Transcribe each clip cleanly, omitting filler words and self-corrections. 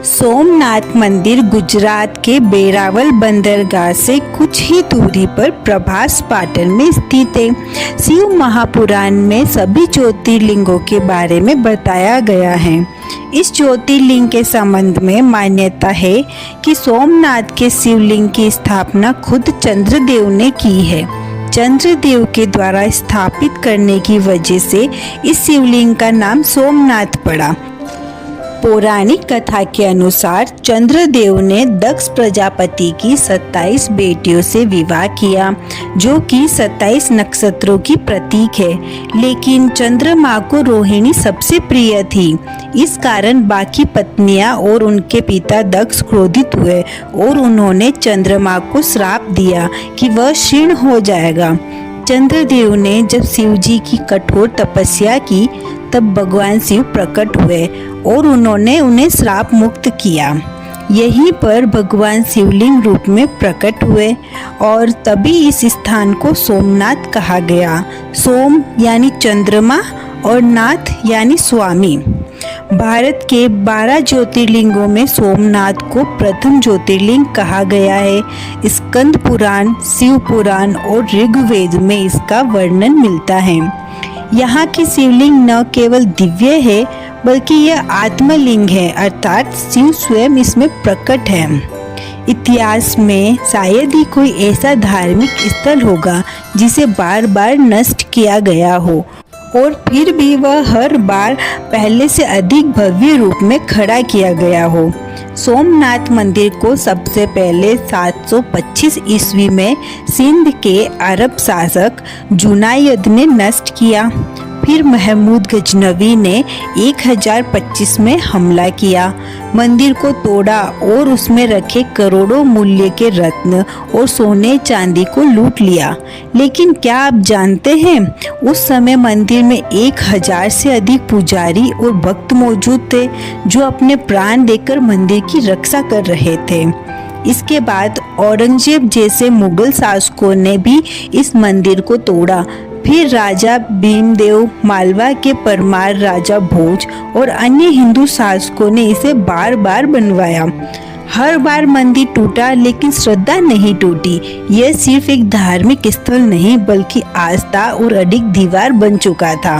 सोमनाथ मंदिर गुजरात के वेरावल बंदरगाह से कुछ ही दूरी पर प्रभास पाटन में स्थित है। शिव महापुराण में सभी ज्योतिर्लिंगों के बारे में बताया गया है। इस ज्योतिर्लिंग के संबंध में मान्यता है कि सोमनाथ के शिवलिंग की स्थापना खुद चंद्रदेव ने की है। चंद्रदेव के द्वारा स्थापित करने की वजह से इस शिवलिंग का नाम सोमनाथ पड़ा। पौराणिक कथा के अनुसार चंद्रदेव ने दक्ष प्रजापति की 27 बेटियों से विवाह किया, जो कि 27 नक्षत्रों की प्रतीक है। लेकिन चंद्रमा को रोहिणी सबसे प्रिय थी। इस कारण बाकी पत्नियां और उनके पिता दक्ष क्रोधित हुए और उन्होंने चंद्रमा को श्राप दिया कि वह क्षीण हो जाएगा। चंद्रदेव ने जब शिव जी की कठोर तपस्या की तब भगवान शिव प्रकट हुए और उन्होंने उन्हें श्राप मुक्त किया। यहीं पर भगवान शिवलिंग रूप में प्रकट हुए और तभी इस स्थान को सोमनाथ कहा गया। सोम यानी चंद्रमा और नाथ यानी स्वामी। भारत के 12 ज्योतिर्लिंगों में सोमनाथ को प्रथम ज्योतिर्लिंग कहा गया है। स्कंद पुराण, शिव पुराण और ऋग्वेद में इसका वर्णन मिलता है। यहाँ की शिवलिंग न केवल दिव्य है बल्कि यह आत्मलिंग है, अर्थात शिव स्वयं इसमें प्रकट है। इतिहास में शायद ही कोई ऐसा धार्मिक स्थल होगा जिसे बार बार नष्ट किया गया हो और फिर भी वह हर बार पहले से अधिक भव्य रूप में खड़ा किया गया हो। सोमनाथ मंदिर को सबसे पहले 725 ईस्वी में सिंध के अरब शासक जुनायद ने नष्ट किया। फिर महमूद गजनवी ने 1025 में हमला किया, मंदिर को तोड़ा और उसमें रखे करोड़ों मूल्य के रत्न और सोने चांदी को लूट लिया। लेकिन क्या आप जानते हैं, उस समय मंदिर में 1000 से अधिक पुजारी और भक्त मौजूद थे जो अपने प्राण देकर मंदिर की रक्षा कर रहे थे। इसके बाद औरंगजेब जैसे मुगल शासकों ने भी इस मंदिर को तोड़ा। फिर राजा भीमदेव, मालवा के परमार राजा भोज और अन्य हिंदू शासकों ने इसे बार बार बनवाया। हर बार मंदिर टूटा लेकिन श्रद्धा नहीं टूटी। यह सिर्फ एक धार्मिक स्थल नहीं बल्कि आस्था और अडिग दीवार बन चुका था।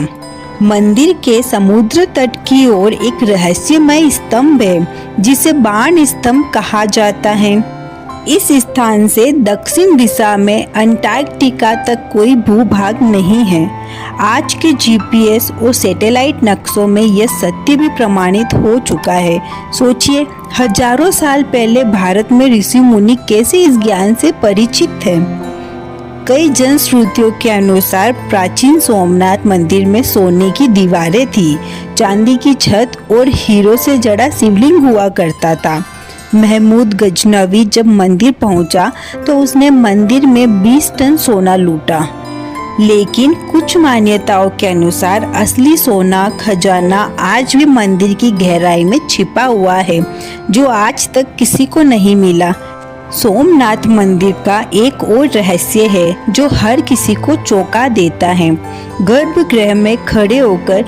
मंदिर के समुद्र तट की ओर एक रहस्यमय स्तंभ है जिसे बाण स्तंभ कहा जाता है। इस स्थान से दक्षिण दिशा में अंटार्कटिका तक कोई भूभाग नहीं है। आज के जीपीएस और सैटेलाइट नक्शों में यह सत्य भी प्रमाणित हो चुका है। सोचिए, हजारों साल पहले भारत में ऋषि मुनि कैसे इस ज्ञान से परिचित थे। कई जनश्रुतियों के अनुसार प्राचीन सोमनाथ मंदिर में सोने की दीवारें थी, चांदी की छत और हीरो से जड़ा शिवलिंग हुआ करता था। महमूद गजनवी जब मंदिर पहुंचा तो उसने मंदिर में 20 टन सोना लूटा। लेकिन कुछ मान्यताओं के अनुसार असली सोना खजाना आज भी मंदिर की गहराई में छिपा हुआ है, जो आज तक किसी को नहीं मिला। सोमनाथ मंदिर का एक और रहस्य है जो हर किसी को चौंका देता है। गर्भगृह में खड़े होकर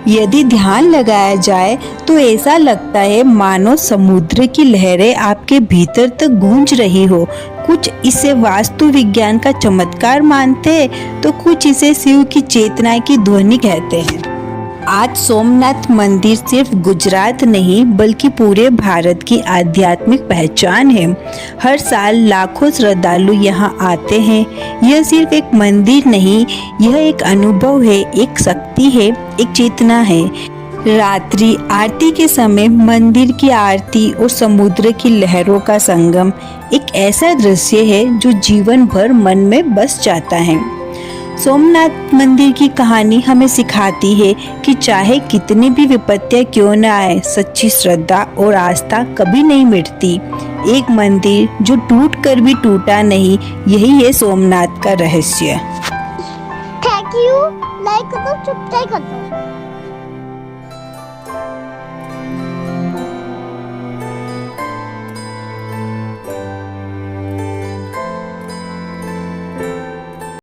यदि ध्यान लगाया जाए तो ऐसा लगता है मानो समुद्र की लहरें आपके भीतर तक गूंज रही हो। कुछ इसे वास्तु विज्ञान का चमत्कार मानते हैं तो कुछ इसे शिव की चेतना की ध्वनि कहते हैं। आज सोमनाथ मंदिर सिर्फ गुजरात नहीं बल्कि पूरे भारत की आध्यात्मिक पहचान है। हर साल लाखों श्रद्धालु यहाँ आते हैं। यह सिर्फ एक मंदिर नहीं, यह एक अनुभव है, एक शक्ति है, एक चेतना है। रात्रि आरती के समय मंदिर की आरती और समुद्र की लहरों का संगम एक ऐसा दृश्य है जो जीवन भर मन में बस जाता है। सोमनाथ मंदिर की कहानी हमें सिखाती है कि चाहे कितनी भी विपत्तियां क्यों न आए, सच्ची श्रद्धा और आस्था कभी नहीं मिटती। एक मंदिर जो टूट कर भी टूटा नहीं, यही है सोमनाथ का रहस्य। Thank you. लाइक करो, सब्सक्राइब करो।